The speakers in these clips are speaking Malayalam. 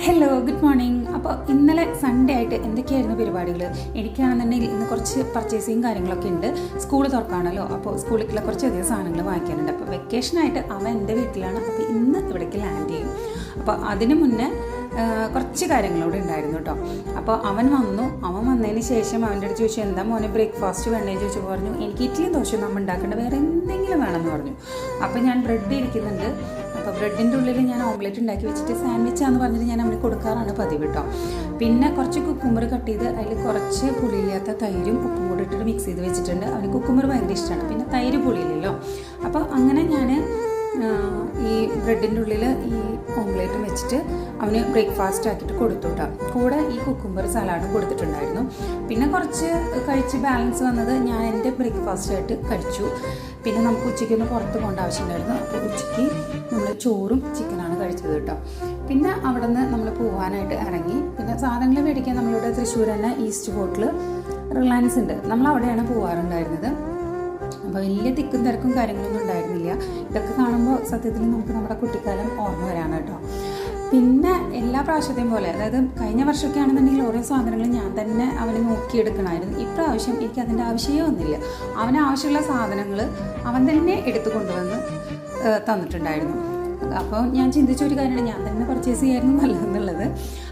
Hello, good morning. അപ്പോൾ ഇന്നലെ സൺഡേ ആയിട്ട് എന്തൊക്കെയായിരുന്നു പരിപാടികൾ? എനിക്കാണെന്നുണ്ടെങ്കിൽ ഇന്ന് കുറച്ച് പർച്ചേസിങ് കാര്യങ്ങളൊക്കെ ഉണ്ട്. സ്കൂൾ തുറക്കാണല്ലോ, അപ്പോൾ സ്കൂളിലേക്കുള്ള കുറച്ചധികം സാധനങ്ങൾ വാങ്ങിക്കാനുണ്ട്. അപ്പോൾ വെക്കേഷനായിട്ട് അവൻ എൻ്റെ വീട്ടിലാണ്. അപ്പോൾ ഇന്ന് ഇവിടേക്ക് ലാൻഡ് ചെയ്യും. അപ്പോൾ അതിന് മുന്നേ കുറച്ച് കാര്യങ്ങളോട് ഉണ്ടായിരുന്നു കേട്ടോ. അപ്പോൾ അവൻ വന്നതിന് ശേഷം അവൻ്റെ അടുത്ത് ചോദിച്ചു, എന്താ മോനെ ബ്രേക്ക്ഫാസ്റ്റ് വേണ്ടേ ചോദിച്ചു. പറഞ്ഞു എനിക്ക് ഇഡ്ഡലിയും ദോശയും നമ്മൾ ഉണ്ടാക്കേണ്ട, വേറെ എന്തെങ്കിലും വേണമെന്ന് പറഞ്ഞു. അപ്പോൾ ഞാൻ ബ്രെഡ് ഇരിക്കുന്നുണ്ട്. അപ്പോൾ ബ്രെഡിൻ്റെ ഉള്ളിൽ ഞാൻ ഓംലെറ്റ് ഉണ്ടാക്കി വെച്ചിട്ട് സാൻഡ്വിച്ചാന്ന് പറഞ്ഞിട്ട് ഞാൻ അവന് കൊടുക്കാറാണ് പതിവ് കേട്ടോ. പിന്നെ കുറച്ച് കുക്കുമ്പർ കട്ട് ചെയ്ത് അതിൽ കുറച്ച് പുളിയില്ലാത്ത തൈരും ഉപ്പും കൂടി ഇട്ടിട്ട് മിക്സ് ചെയ്ത് വെച്ചിട്ടുണ്ട്. അവന് കുക്കുമ്പർ ഭയങ്കര ഇഷ്ടമാണ്. പിന്നെ തൈര് പുളിയില്ലല്ലോ. അപ്പോൾ അങ്ങനെ ഞാൻ ഈ ബ്രെഡിൻ്റെ ഉള്ളിൽ ഈ ഓംലേറ്റും വെച്ചിട്ട് അവന് ബ്രേക്ക്ഫാസ്റ്റ് ആക്കിയിട്ട് കൊടുത്തു കേട്ടോ. കൂടെ ഈ കുക്കുംബർ സലാഡും കൊടുത്തിട്ടുണ്ടായിരുന്നു. പിന്നെ കുറച്ച് കഴിച്ച് ബാലൻസ് വന്നത് ഞാൻ എൻ്റെ ബ്രേക്ക്ഫാസ്റ്റായിട്ട് കഴിച്ചു. പിന്നെ നമുക്ക് ഉച്ചയ്ക്കൊന്ന് പുറത്ത് പോകേണ്ട ആവശ്യമുണ്ടായിരുന്നു. അപ്പോൾ ഉച്ചയ്ക്ക് നമ്മൾ ചോറും ചിക്കനാണ് കഴിച്ചത് കേട്ടോ. പിന്നെ അവിടെ നിന്ന് നമ്മൾ പോകാനായിട്ട് ഇറങ്ങി. പിന്നെ സാധനങ്ങൾ മേടിക്കാൻ നമ്മളിവിടെ തൃശ്ശൂർ തന്നെ ഈസ്റ്റ് ഫോർട്ടിൽ റിലയൻസ് ഉണ്ട്. നമ്മൾ അവിടെയാണ് പോകാറുണ്ടായിരുന്നത്. അപ്പോൾ വലിയ തിക്കും തിരക്കും കാര്യങ്ങളൊന്നും ഉണ്ടായിരുന്നില്ല. ഇതൊക്കെ കാണുമ്പോൾ സത്യത്തിൽ നമുക്ക് നമ്മുടെ കുട്ടിക്കാലം ഓർമ്മ വരാണ് കേട്ടോ. പിന്നെ എല്ലാ പ്രാവശ്യത്തെയും പോലെ, അതായത് കഴിഞ്ഞ വർഷമൊക്കെ ആണെന്നുണ്ടെങ്കിൽ ഓരോ സാധനങ്ങൾ ഞാൻ തന്നെ അവന് നോക്കിയെടുക്കണമായിരുന്നു. ഇപ്രാവശ്യം എനിക്ക് അതിൻ്റെ ആവശ്യമേ വന്നില്ല. അവന് ആവശ്യമുള്ള സാധനങ്ങൾ അവൻ തന്നെ എടുത്തു കൊണ്ടുവന്ന് തന്നിട്ടുണ്ടായിരുന്നു. അപ്പോൾ ഞാൻ ചിന്തിച്ചൊരു കാര്യമാണ്, ഞാൻ തന്നെ പർച്ചേസ് ചെയ്യായിരുന്നു നല്ലതെന്നുള്ളത്.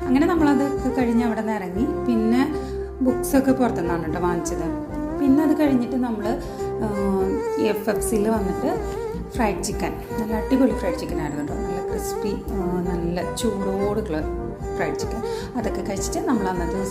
അങ്ങനെ നമ്മളത് കഴിഞ്ഞ് അവിടെ നിന്ന് ഇറങ്ങി. പിന്നെ ബുക്സൊക്കെ പുറത്തുനിന്നാണ് കേട്ടോ വാങ്ങിച്ചത്. പിന്നെ അത് കഴിഞ്ഞിട്ട് നമ്മൾ FFCയിൽ വന്നിട്ട് ഫ്രൈഡ് ചിക്കൻ, നല്ല അടിപൊളി ഫ്രൈഡ് ചിക്കൻ ആയിരുന്നു കേട്ടോ. നല്ല ക്രിസ്പി, നല്ല ചൂടോടുള്ള ഫ്രൈഡ് ചിക്കൻ. അതൊക്കെ കഴിച്ചിട്ട് നമ്മൾ അന്നത്തെ ദിവസം